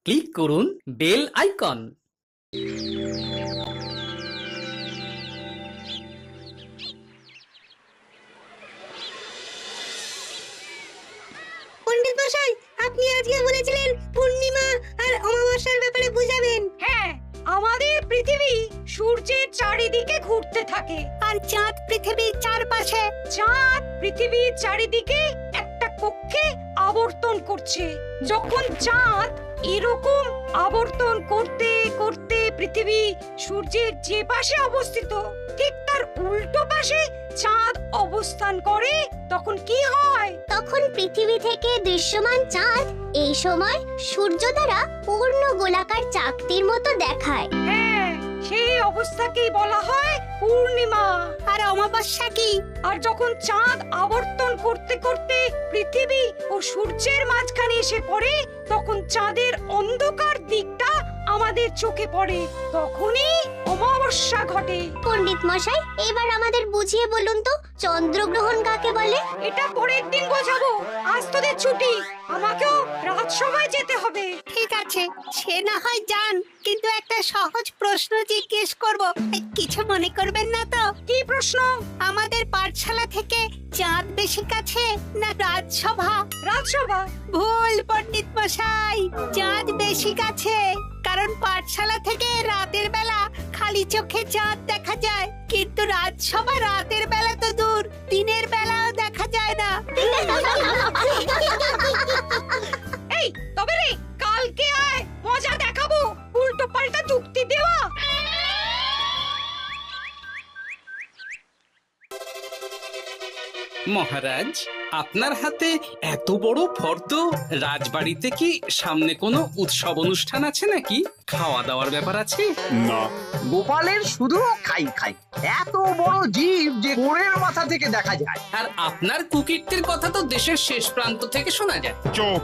Click করুন bell icon. পণ্ডিত মশাই, আপনি আজকে বলেছিলেন পূর্ণিমা আর অমাবস্যার ব্যাপারে বুঝাবেন। হ্যাঁ, আমাদের পৃথিবী সূর্যের চারিদিকে ঘুরতে থাকে, আর চাঁদ পৃথিবীর চারপাশে। চাঁদ পৃথিবীর চারিদিকে একটা কক্ষে আবর্তন করছে। যখন চাঁদ এরকম আবর্তন করতে করতে পৃথিবী সূর্যের যে পাশে অবস্থিত ঠিক তার উল্টো পাশে চাঁদ অবস্থান করে, তখন কি হয়? তখন পৃথিবী থেকে দৃশ্যমান চাঁদ এই সময় সূর্য দ্বারা পূর্ণ গোলাকার চাকতির মতো দেখায়। হ্যাঁ, সেই অবস্থাকেই বলা হয় পূর্ণিমা। আর অমাবস্যা কি? আর যখন চাঁদ আবর্তন করতে করতে পৃথিবী ও সূর্যের মাঝখানে এসে পড়ে, তখন চাঁদের অন্ধকার দিকটা আমাদের চোখে পড়ে, তখনই অমাবস্যা ঘটে। পণ্ডিত মশাই, এবার আমাদের বুঝিয়ে বলুন তো চন্দ্রগ্রহণ কাকে বলে? এটা পরের দিন বোঝাবো, আজ তোদের ছুটি, আমাকেও রাজসভায় যেতে হবে। ঠিক আছে, সে না হয় যান, কিন্তু একটা সহজ প্রশ্ন জিজ্ঞেস করব, কিছু মনে করবেন না তো? কি প্রশ্ন? আমাদের পাঠশালা থেকে চাঁদ বেশি কাছে না রাজসভা? রাজসভা? ভুল পণ্ডিত মশাই, চাঁদ বেশি কাছে। কারণ পাঠশালা থেকে রাতের বেলা খালি চোখে চাঁদ দেখা যায়, কিন্তু রাজসভা রাতের বেলা তো দূর, দিনের বেলাও দেখা যায় না। এই তবে রে, কালকে আয়, মজা দেখাবো, উল্টো পাল্টা যুক্তি দেওয়া। মহারাজ, আপনার হাতে এত বড় ফর্দ, রাজবাড়িতে কি সামনে কোনো উৎসব অনুষ্ঠান আছে নাকি? খাওয়া দাওয়ার ব্যাপার আছে? না, গোপালের শুধু খাই খাই, এত বড় জীব যে গোড়ের মাথা থেকে দেখা যায়। আর আপনার কুকীর্তির কথা তো দেশের শেষ প্রান্ত থেকে শোনা যায়। চুপ!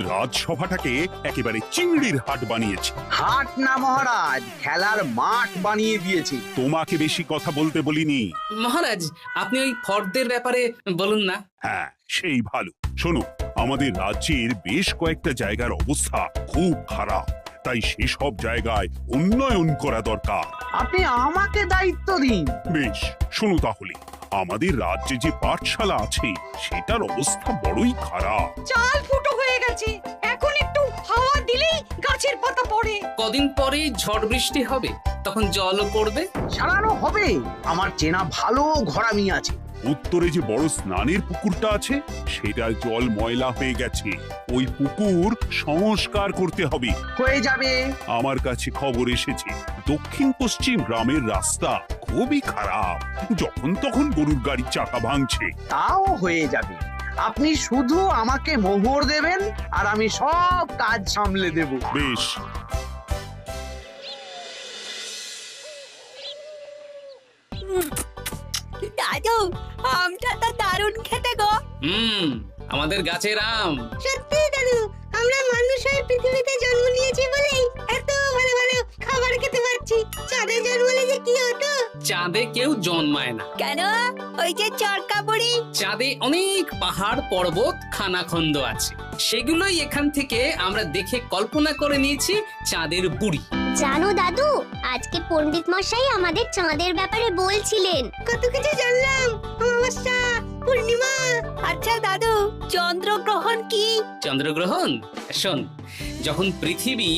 রাজসভাটাকে একেবারে চিংড়ির হাট বানিয়েছে। হাট না মহারাজ, খেলার মাঠ বানিয়ে দিয়েছে। তোমাকে বেশি কথা বলতে বলিনি। মহারাজ, আপনি ওই ফর্দের ব্যাপারে বলুন না। হ্যাঁ, সেই ভালো। শোনো, আমাদের রাজ্যের বেশ কয়েকটা জায়গার অবস্থা খুব খারাপ, তাই সেসব জায়গায় উন্নয়ন করা দরকার। আপনি আমাকে দায়িত্ব দিন। বেশ, শোনো তাহলে, আমাদের রাজ্যে যে পাঠশালা আছে সেটার অবস্থা বড়ই খারাপ। চাল ফুটো হয়ে গেছে, এখন একটু হাওয়া দিলেই গাছের পাতা পড়ে। কদিন পরেই ঝড় বৃষ্টি হবে, তখন জলও পড়বে। সারানো হবে, আমার চেনা ভালো ঘরামি আছে। উত্তরে যে বড় স্নানের পুকুরটা আছে সেটার জল ময়লা হয়ে গেছে, ওই পুকুর সংস্কার করতে হবে। হয়ে যাবে। আমার কাছে খবর এসেছে দক্ষিণ পশ্চিম গ্রামের রাস্তা খুবই খারাপ, যখন তখন গরুর গাড়ির চাকা ভাঙছে। তাও হয়ে যাবে। আপনি শুধু আমাকে মোহর দেবেন আর আমি সব কাজ সামলে দেব। বেশ, দাদু, আমটা তো দারুণ খেতে গো। আমাদের গাছের আম। সত্যি দাদু, আমরা মানুষ হয়ে পৃথিবীতে জন্ম নিয়েছি বলেই এত ভালো ভালো খাবার খেতে পারছি। চাঁদে জন্মলে যে কি হতো? চাঁদে কেউ জন্মায় না। কেন? ওই যে চরকা বুড়ি। চাঁদে অনেক পাহাড় পর্বত খানাখন্দ আছে, সেগুলোই এখান থেকে আমরা দেখে কল্পনা করে নিয়েছি চাঁদের বুড়ি। জানো দাদু, আজকে পণ্ডিত মশাই আমাদের চাঁদের ব্যাপারে বলছিলেন। কত কিছু জানলাম। অমাবস্যা, পূর্ণিমা। আচ্ছা দাদু, চন্দ্রগ্রহণ কি? চন্দ্রগ্রহণ? শোন, যখন পৃথিবী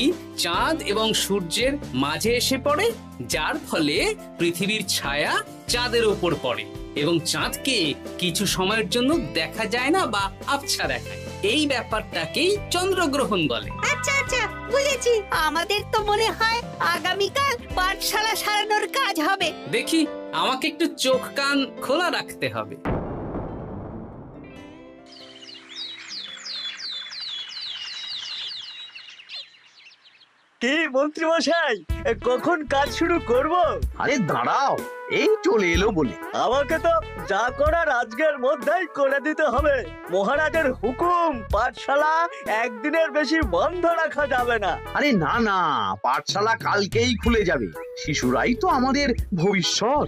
চাঁদ এবং সূর্যের মাঝে এসে পড়ে, যার ফলে পৃথিবীর ছায়া চাঁদের উপর পড়ে এবং চাঁদকে কিছু সময়ের জন্য দেখা যায় না বা আবছা দেখায়, এই ব্যাপারটাকেই চন্দ্রগ্রহণ বলে। আচ্ছা আচ্ছা, বুঝেছি। আমাদের তো মনে হয় আগামীকাল পাঠশালা সারানোর কাজ হবে। দেখি, আমাকে একটু চোখ কান খোলা রাখতে হবে। কি মন্ত্রী মশাই, কখন কাজ শুরু করব? আরে দাঁড়াও, এই চলে এলো বলে। আমাকে তো যা করার আজকের মধ্যেই করে দিতে হবে। মহারাজের হুকুম, পাঠশালা একদিনের বেশি বন্ধ রাখা যাবে না। আরে না না, পাঠশালা কালকেই খুলে যাবে। শিশুরাই তো আমাদের ভবিষ্যৎ।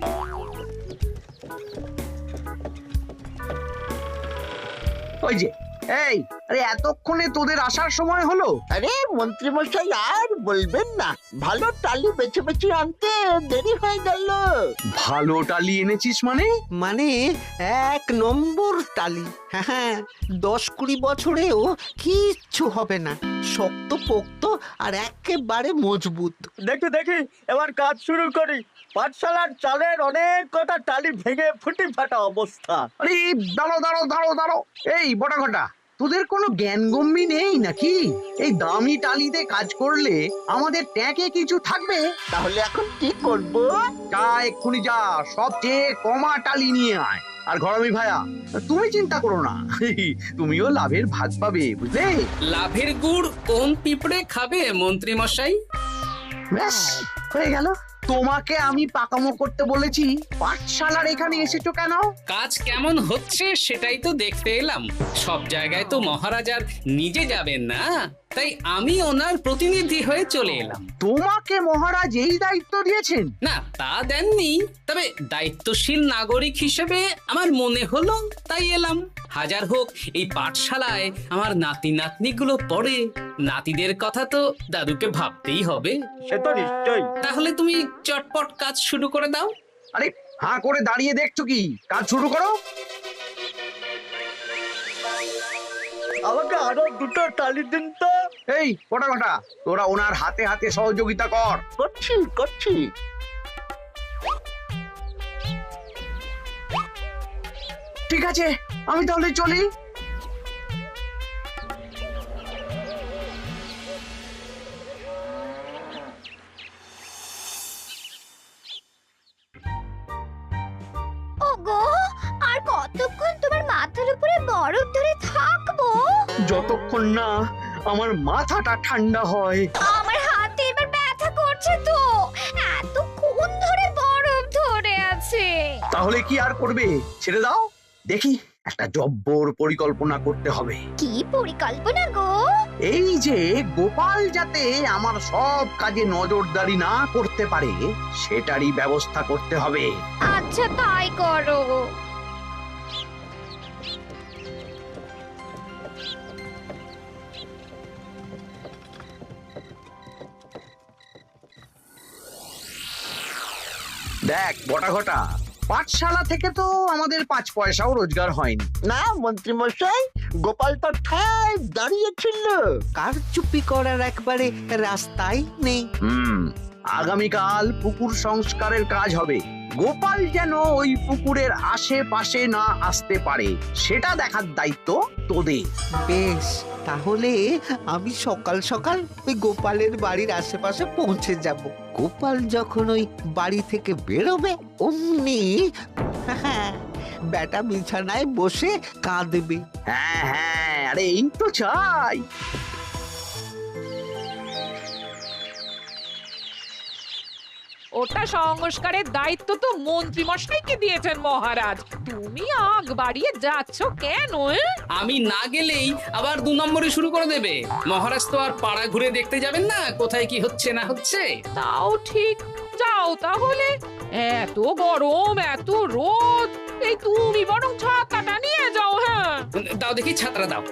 ওই যে এই, আরে এতক্ষণে তোদের আসার সময় হলো? আরে মন্ত্রী মশাই আর বলবেন না, ভালো টালি বেছে বেছে আনতে দেরি হয়ে গেল। ভালো টালি এনেছিস মানে? মানে 1 নম্বর টালি। হ্যাঁ, 10-20 বছরেও কিচ্ছু হবে না, শক্ত পোক্ত আর একেবারে মজবুত। দেখি দেখি এবার কাজ শুরু করি। পাঠশালার চালের অনেক কটা টালি ভেঙে ফুটি ফাটা অবস্থা। আরে দাঁড়ো দাঁড়ো দাঁড়ো দাঁড়ো, এই বটা ঘটা, তোদের কোনো জ্ঞান গম্যি নেই নাকি? এই দামি টালিতে কাজ করলে আমাদের ট্যাঁকে কিছু থাকবে? তাহলে এখন কি করব? যা এক্ষুনি যা, সবচেয়ে কমা টালি নিয়ে আয়। আর ঘরামি ভাইয়া, তুমি চিন্তা করো না, তুমিও লাভের ভাগ পাবে, বুঝলে? লাভের গুড় কোন পিঁপড়ে খাবে মন্ত্রী মশাই? ব্যাস হয়ে গেল। তোমাকে আমি পাকামো করতে বলেছি, পাঠশালার এখানে এসেছো কেন? কাজ কেমন হচ্ছে সেটাই তো দেখতে এলাম। সব জায়গায় তো মহারাজ আর নিজে যাবেন না, তাই আমি ওনার প্রতিনিধি হয়ে চলে এলাম। তোমাকে মহারাজ এই দায়িত্ব দিয়েছেন? না, তা দেননি, তবে দায়িত্বশীল নাগরিক হিসেবে আমার মনে হলো তাই এলাম। হাজার হোক এই পাঠশালায় আমার নাতি নাতনিগুলো পড়ে, নাতিদের কথা তো দাদুকে ভাবতেই হবে। সে তো নিশ্চয়ই। তাহলে তুমি চটপট কাজ শুরু করে দাও। আরে হাঁ করে দাঁড়িয়ে দেখছো কি? কাজ শুরু করো। আমাকে আরো দুটো টালি দিন তো। এই কটা কটা, তোরা ওনার হাতে হাতে সহযোগিতা কর। করছি করছি। ঠিক আছে, আমি তাহলে চলি। ওগো, আর কতক্ষণ তোমার মাথার উপরে বরফ ধরে থাকবো? যতক্ষণ না আমার মাথাটা ঠান্ডা হয়। আমার হাতে এবার ব্যথা করছে তো, এতক্ষণ ধরে বরফ ধরে আছে। তাহলে কি আর করবে, ছেড়ে দাও। দেখি একটা জব্বর পরিকল্পনা করতে হবে। কি পরিকল্পনা গো? এই যে গোপাল যাতে আমার সব কাজে নজরদারি না করতে পারে, সেটারই ব্যবস্থা করতে হবে। আচ্ছা তাই করো। দেখ বটা ঘটা, পাঠশালা থেকে তো আমাদের 5 পয়সাও রোজগার হয়নি। না মন্ত্রী মশাই, গোপাল তো ঠায় দাঁড়িয়েছিল। কারচুপি করার একবারে রাস্তাই নেই। আগামীকাল পুকুর সংস্কারের কাজ হবে। গোপাল যেন ওই পুকুরের আশেপাশে না আসতে পারে, সেটা দেখার দায়িত্ব তোদের। বেশ, তাহলে আমি সকাল সকাল ওই গোপালের বাড়ির আশেপাশে পৌঁছে যাব। গোপাল যখন ওই বাড়ি থেকে বেরোবে অমনি বেটা বিছানায় বসে কাঁদবে। হ্যাঁ হ্যাঁ, আরে এই তো চাই। ওটা সংস্কারের দায়িত্ব তো মন্ত্রী মশাইকে দিয়েছেন মহারাজ। তুমি আগ বাড়িয়ে যাচ্ছ কেন? আমি না গেলেই আবার 2 নম্বরে শুরু করে দেবে। মহারাজ তো আর পাড়া ঘুরে দেখতে যাবেন না কোথায় কি হচ্ছে না হচ্ছে। তাও ঠিক, যাও তাহলে। এত গরম, এত রোদ, এই তুমি বরং ছাতাটা নিয়ে যাও। হ্যাঁ দাও দেখি, ছাত্রা দাও।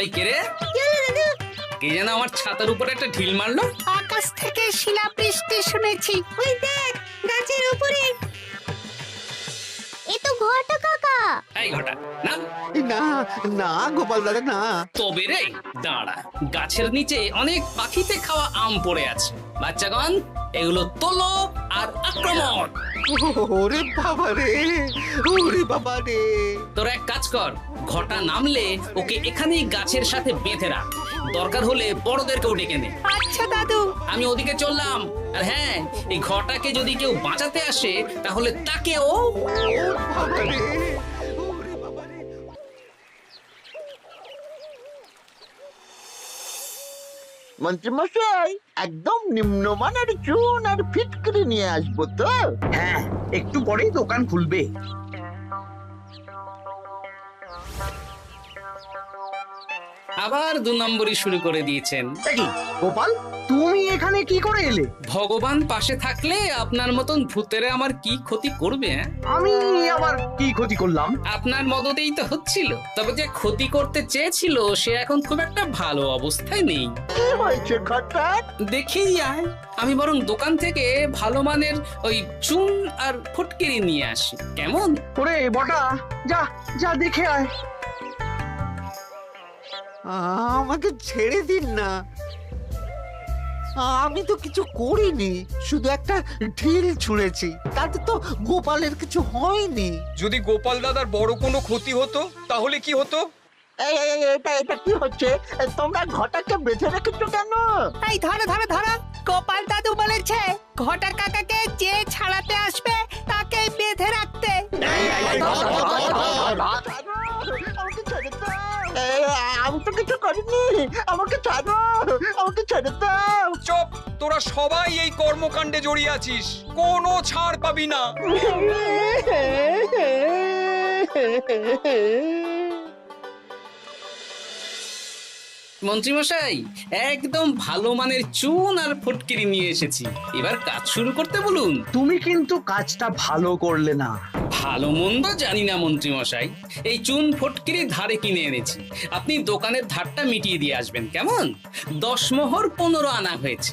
এই কে রে? কে যেন আমার ছাতার উপরে একটা ঢিল মারলো? আকাশ থেকে শিলাবৃষ্টি শুনেছি। ওই দেখ, গাছের উপরে। এ তো ঘটা কাকা। এই ঘটা না, না না গোপাল দাদা না। তবে রে দাঁড়া, গাছের নিচে অনেক পাখিতে খাওয়া আম পড়ে আছে। বাচ্চাগণ, এগুলো তোলো আর আক্রমণ। ওরে বাবা রে, ওরে বাবা রে। তোরা এক কাজ কর, ঘটা নামলে ওকে এখানেই গাছের সাথে বেঁধে রাখ। দরকার হলে বড়দেরকেও ডেকে নে। আচ্ছা দাদু। আমি ওদিকে চললাম। আর হ্যাঁ, এই ঘটাকে যদি কেউ বাঁচাতে আসে তাহলে তাকেও। বাবা রে, ওরে বাবা রে। মন্ত্রীমশাই একদম নিম্নমানের চুন আর ফিটকিরি নিয়ে আসবো তো। হ্যাঁ, একটু পরেই দোকান খুলবে। আবার 2 নম্বরই শুরু করে দিয়েছেন। দেখি গোপাল, তুমি এখানে কি করে এলে? ভগবান পাশে থাকলে আপনার মতন ভূতেরা আমার কি ক্ষতি করবে? আমি আবার কি ক্ষতি করলাম? আপনার মদতেই তো হচ্ছিল। তবে যে ক্ষতি করতে চেয়েছিল সে এখন খুব একটা ভালো অবস্থায় নেই। কি হয়েছে ঘটাৎ? দেখেই আয়, আমি বরং দোকান থেকে ভালো মানের ওই চুন আর ফটকিরি নিয়ে আসি, কেমন? ওরে বটা, যা যা দেখে আয়। আমাকে ছেড়ে দিন না, আমি তো কিছু করিনি, শুধু একটা ঢিল ছুঁড়েছি, তাতে তো গোপালের কিছু হয়নি। যদি গোপাল দাদার বড় কোনো ক্ষতি হতো তাহলে কি হতো? এটা কি হচ্ছে? তোমরা ঘটাকে বেঁধে রেখেছো কেন? এই ধরো ধরো ধরো, গোপাল দাদু বলেছে ঘটা কাকাকে যে ছাড়াতে আসবে তাকে বেঁধে রাখতে। আমাকে ছেড়ে দাও। আমি তো কিছু করিনি, আমাকে ছাড়ো, আমাকে ছেড়ে দাও। চুপ, তোরা সবাই এই কর্মকাণ্ডে জড়িয়ে আছিস, কোনো ছাড় পাবি না। মন্ত্রীমশাই, একদম ভালো মানের চুন আর ফটকিরি নিয়ে এসেছি, এবার কাজ শুরু করতে বলুন। তুমি কিন্তু কাজটা ভালো করলে না। ভালো মন্দ জানি না মন্ত্রীমশাই, এই চুন ফটকিরি ধারে কিনে এনেছি, আপনি দোকানের ধারটা মিটিয়ে দিয়ে আসবেন, কেমন? 10 মোহর 15 আনা হয়েছে।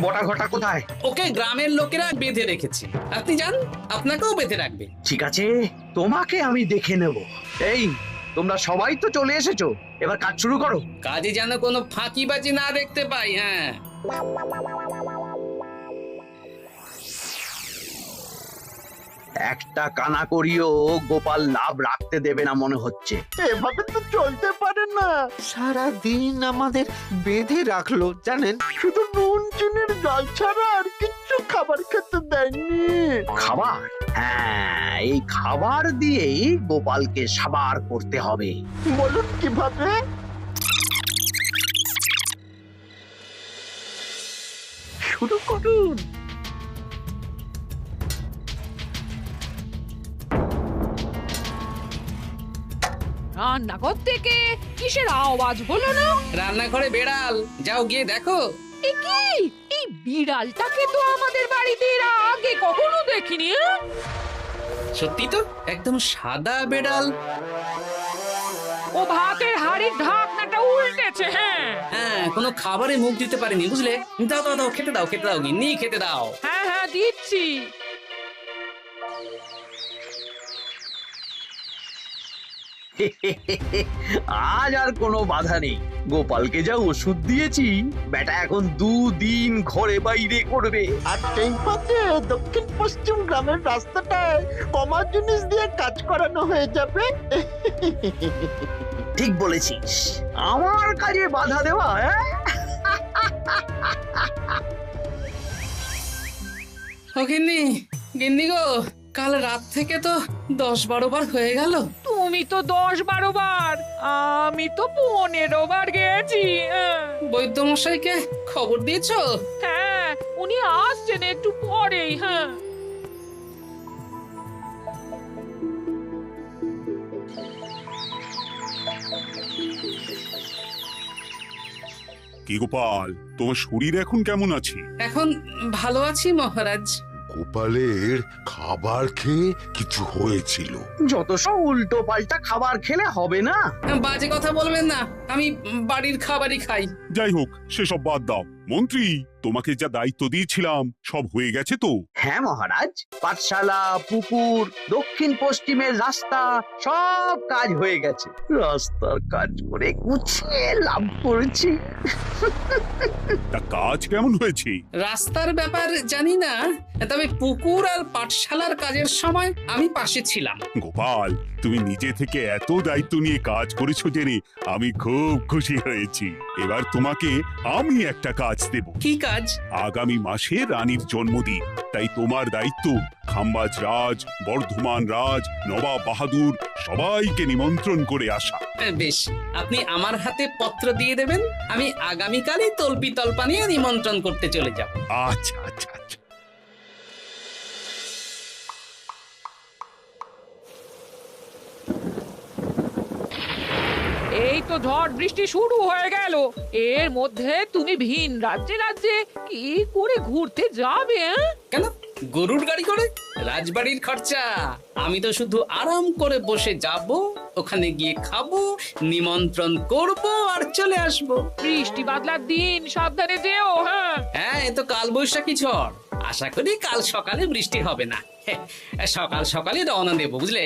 বটা ঘটা কোথায়? ওকে গ্রামের লোকেরা বেঁধে রেখেছে, আপনি যান, আপনাকেও বেঁধে রাখবে। ঠিক আছে, তোমাকে আমি দেখে নেব। এই, তোমরা সবাই তো চলে এসেছো, এবার কাজ শুরু করো। কাজে যেন কোনো ফাঁকিবাজি না দেখতে পাই। হ্যাঁ, একটা কানা করিও গোপাল লাভ রাখতে দেবে না মনে হচ্ছে। এভাবে তো চলতে পারে না। সারা দিন আমাদের বেঁধে রাখলো জানেন। শুধু নুন চিনির জল ছাড়া আর কিচ্ছু খাবার খেতে দেয়নি। খাবার? হ্যাঁ, এই খাবার দিয়েই গোপালকে সাবার করতে হবে। বলুন কিভাবে? শুরু করুন। রান্নাঘর থেকে কিসের আওয়াজ হলো না? রান্নাঘরে বেড়াল, যাও গিয়ে দেখো। এ কি? এই বিড়ালটাকে তো আমাদের বাড়িতে এর আগে কখনো দেখিনি। সত্যি তো, একদম সাদা বেড়াল। ও ভাতের হাড়ির ঢাকনাটা উল্টেছে। হ্যাঁ হ্যাঁ, কোনো খাবারে মুখ দিতে পারেনি, বুঝলে? দাও দাও দাও, খেতে দাও, খেতে দাও, গিন্নি খেতে দাও। হ্যাঁ হ্যাঁ, দিচ্ছি। আজ আর কোনো বাধা নেই। গোপালকে যা ওষুধ দিয়েছি, বেটা এখন 2 দিন ঘরে বাইরে করবে। আর সেই পথে দক্ষিণ পশ্চিম গ্রামের রাস্তাটায় কমা জিনিস দিয়ে কাজ করানো হয়ে যাবে। ঠিক বলেছিস, আমার কাজে বাধা দেওয়া। ও গিন্নি, গিন্নি গো, কাল রাত থেকে তো 10-12 বার হয়ে গেল। তুমি তো 10-12 বার, আমি তো 15 বার গেছি। বৈদ্য মশাইকে খবর দিয়েছো? হ্যাঁ, উনি আসছেন একটু পরেই। হ্যাঁ, কি গোপাল, তোমার শরীর এখন কেমন আছে? এখন ভালো আছি মহারাজ। গোপালের খাবার খেয়ে কিছু হয়েছিল? যত সব উল্টো পাল্টা খাবার খেলে হবে না। বাজে কথা বলবেন না, আমি বাড়ির খাবারই খাই। যাই হোক, সেসব বাদ দাও। মন্ত্রী, তোমাকে যা দায়িত্ব দিয়েছিলাম সব হয়ে গেছে তো? হ্যাঁ মহারাজ, পাঠশালা, পুকুর, দক্ষিণ পশ্চিমের রাস্তা সব কাজ হয়ে গেছে। রাস্তার কাজ করে গুছিয়ে লাভ করেছি। তা কাজ কেমন হয়েছে? রাস্তার ব্যাপার জানি না, তবে পুকুর আর পাঠশালার কাজের সময় আমি পাশে ছিলাম। গোপাল, তুমি নিজে থেকে এত দায়িত্ব নিয়ে কাজ করেছো জেনে আমি খুব খুশি হয়েছি। এবার তোমাকে আমি একটা কাজ দেব। কি কাজ? আগামী মাসে রানীর জন্মদিন, তাই তোমার দায়িত্ব খাম্বাজ রাজ, বর্ধমান রাজ, নবাব বাহাদুর সবাইকে নিমন্ত্রণ করে আসা। বেশ, আপনি আমার হাতে পত্র দিয়ে দেবেন, আমি আগামীকালই তল্পি তল্পা নিয়ে নিমন্ত্রণ করতে চলে যাব। আচ্ছা আচ্ছা আচ্ছা। এই তো ঝড় বৃষ্টি শুরু হয়ে গেল, এর মধ্যে তুমি ভিন রাজ্যে রাজ্যে কি করে ঘুরতে যাবে? কেন, গরুর গাড়ি করে? রাজবাড়ির খরচা। আমি তো শুধু আরাম করে বসে যাব, ওখানে গিয়ে খাবো, নিমন্ত্রণ করব আর চলে আসব। বৃষ্টি বাদলার দিন, সাবধানে যেও। হ্যাঁ হ্যাঁ, এ তো কাল বৈশাখী ঝড়, আশা করি কাল সকালে বৃষ্টি হবে না। সকাল সকালে রওনা দেবো, বুঝলে?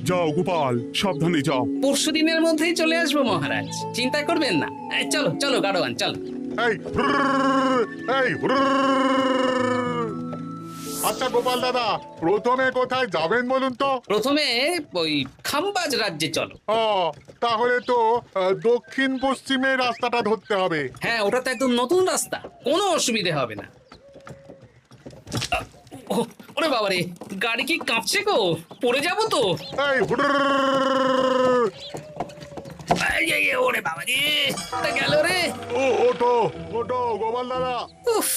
যাও গোপাল, সাবধানে যাও। পরশু দিনের মধ্যেই চলে আসবো মহারাজ, চিন্তা করবেন না। চলো চলো গাড়োয়ান, চলো। এই এই আচ্ছা গোপাল দাদা, প্রথমে কোথায় যাবেন বলুন তো? প্রথমে ওই খাম্বাজ রাজ্যে চলো। ও, তাহলে তো দক্ষিণ পশ্চিমে রাস্তাটা ধরতে হবে। হ্যাঁ, ওটা তো একদম নতুন রাস্তা, কোনো অসুবিধে হবে না। ওরে বাবারে, গাড়ি কি কাঁপছে গো, পড়ে যাবো তো। এই ওরে বাবারে, গেল রে। ওটো ওটো গোপাল দাদা। উফ,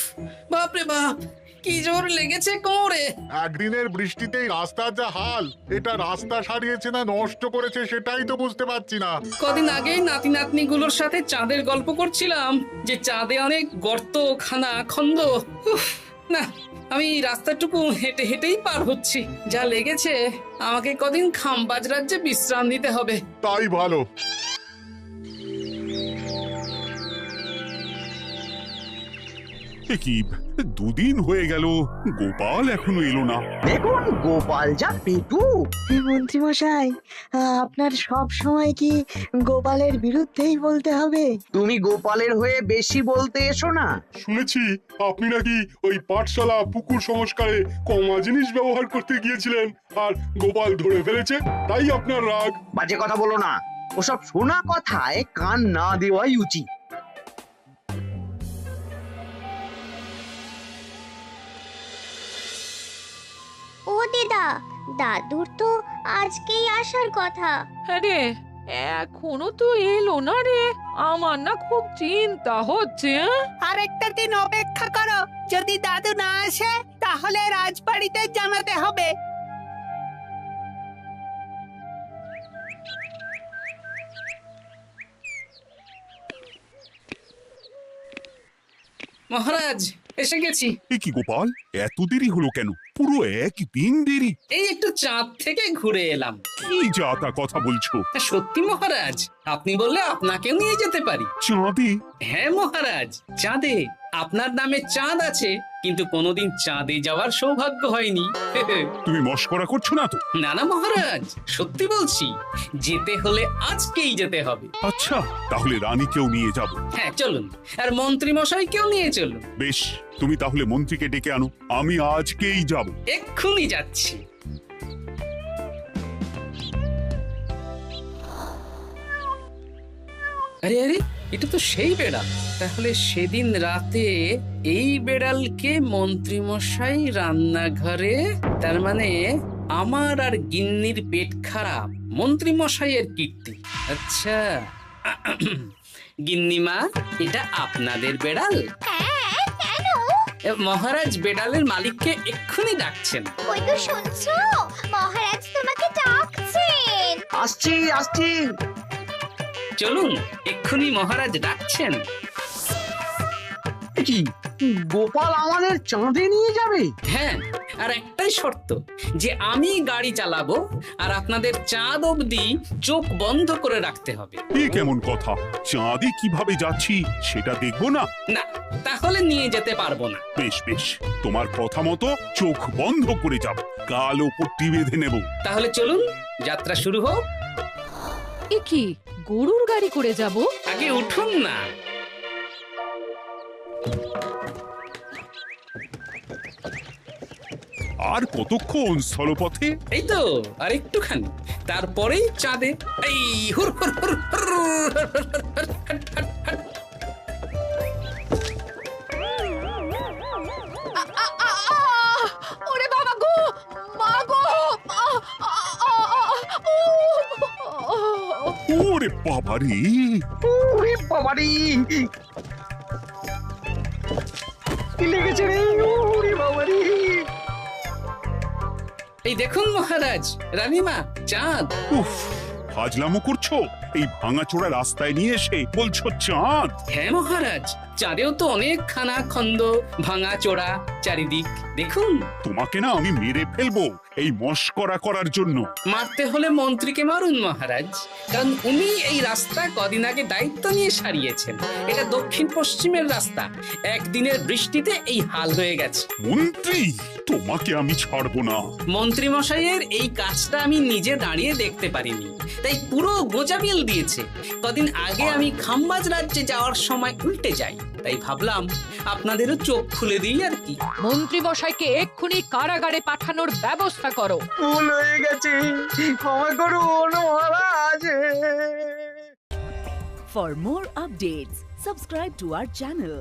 বাপরে বাপ, কি জোর লেগেছে কোমরে। একদিনের বৃষ্টিতেই রাস্তার যা হাল, এটা রাস্তা সারিয়েছে না নষ্ট করেছে সেটাই তো বুঝতে পারছি না। কদিন আগেই নাতি নাতনি গুলোর সাথে চাঁদের গল্প করছিলাম, যে চাঁদে অনেক গর্ত, খানা, খন্দ। উফ, না, আমি রাস্তাটুকু হেঁটে হেঁটেই পার হচ্ছি। যা লেগেছে, আমাকে কদিন খাম্বাজ রাজ্যে বিশ্রাম নিতে হবে। তাই ভালো। কি দুদিন হয়ে গেল, গোপাল এখনো এলো না। দেখুন গোপাল যা পেটু। মন্ত্রী মশাই, আপনার সব সময় কি গোপালের বিরুদ্ধেই বলতে হবে? তুমি গোপালের হয়ে বেশি বলতে এসো না। শুনেছি আপনি নাকি ওই পাঠশালা পুকুর সংস্কারে কমা জিনিস ব্যবহার করতে গিয়েছিলেন, আর গোপাল ধরে ফেলেছে, তাই আপনার রাগ। বাজে কথা বলো না, ওসব শোনা কথায় কান না দেওয়াই উচিত। ও দিদা, দাদুর তো আজকেই আসার কথা। আরে এখনো তো এলো না রে, আমার না খুব চিন্তা হচ্ছে। আরেকটা দিন অপেক্ষা করো, যদি দাদু না আসে তাহলে রাজবাড়িতে জানাতে হবে। মহারাজ, এসে গেছি। কি গোপাল, এত দেরি হলো কেন? পুরো একদিন দেরি। এই একটু চাঁদ থেকে ঘুরে এলাম। কি যা তা কথা বলছো? সত্যি মহারাজ, আপনি বললে আপনাকেও নিয়ে যেতে পারি। চাঁদে? হ্যাঁ মহারাজ, চাঁদে। আপনার নামে চাঁদ আছে, কিন্তু কোনোদিন চাঁদে যাওয়ার সৌভাগ্য হয়নি। তুমি মস্করা করছো না তো? না না মহারাজ, সত্যি বলছি, যেতে হলে আজকেই যেতে হবে। আচ্ছা, তাহলে রানীকেও নিয়ে যাব। হ্যাঁ চলুন, আর মন্ত্রী মশাইকেও নিয়ে চলুন। বেশ, তুমি তাহলে মন্ত্রীকে ডেকে আনো, আমি আজকেই যাব। এক্ষুনি যাচ্ছি। আরে আরে, এটা তো সেই বেড়াল। তাহলে সেদিন রাতে এই বেড়ালকে মন্ত্রী মশাই রান্নাঘরে, তার মানে আমার আর গিন্নির পেট খারাপ, মন্ত্রী মশাইয়ের কীর্তি। আচ্ছা, গিন্নিমা, এটা আপনাদের বেড়াল? মহারাজ বেড়ালের মালিককে এক্ষুনি ডাকছেন। ওই তো শুনছো, মহারাজ তোমাকে ডাকছেন। আসছি আসছি। চলুন, এক্ষুনি মহারাজ ডাকছেন। কি গোপাল আমাদের চাঁদে নিয়ে যাবে? হ্যাঁ, আর একটাই শর্ত, যে আমি গাড়ি চালাবো আর আপনাদের চাঁদ অবধি চোখ বন্ধ করে রাখতে হবে। এ কেমন কথা? চাঁদে কিভাবে যাচ্ছি সেটা দেখবো না? না, তাহলে নিয়ে যেতে পারবো না। বেশ বেশ, তোমার কথা মতো চোখ বন্ধ করে যাব, কালো পট্টি বেঁধে নেব। তাহলে চলুন, যাত্রা শুরু হোক। এ কি, গরুর গাড়ি করে যাব? আগে উঠুন না। আর কতক্ষণ স্থলপথে? এই তো আর একটুখানি, তারপরেই চাঁদে। এই হুর হুর হুর হুর। ওরে বাবা গো, বাবারে, ওরে বাবারে, কি লেগেছে রে? ওরে বাবারে! এই দেখুন মহারাজ, রানীমা, চাঁদ। উফ, ফাজলামো করছো? এই ভাঙাচোরা রাস্তায় নিয়ে এসে বলছো চাঁদ? হ্যাঁ মহারাজ, চাঁদেও তো অনেক খানা খন্দ, ভাঙা চোরা চারিদিক। দেখুন। তোমাকে না আমি মেরে ফেলবো এই মস্করা করার জন্য। মারতে হলে মন্ত্রীকে মারুন মহারাজ, কারণ উনি এই রাস্তা কদিন আগে দায়িত্ব নিয়ে সারিয়েছেন। এটা দক্ষিণ পশ্চিমের রাস্তা, একদিনের বৃষ্টিতে এই হাল হয়ে গেছে। মন্ত্রী, তোমাকে আমি ছাড়বো না। মন্ত্রী মশাইয়ের এই কাজটা আমি নিজে দাঁড়িয়ে দেখতে পারিনি, তাই পুরো গোজামিল দিয়েছে। কদিন আগে আমি খাম্বাজ রাজ্যে যাওয়ার সময় উল্টে যাই, তাই ভাবলাম আপনাদেরও চোখ খুলে দিই আর কি। মন্ত্রী মশাইকে এক্ষুনি কারাগারে পাঠানোর ব্যবস্থা করো। ভুল হয়ে গেছে, ক্ষমা করুন মহারাজ। For more updates, subscribe to our channel,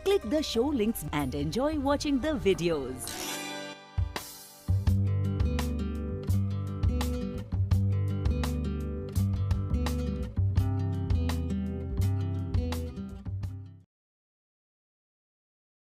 click the show links and enjoy watching the videos.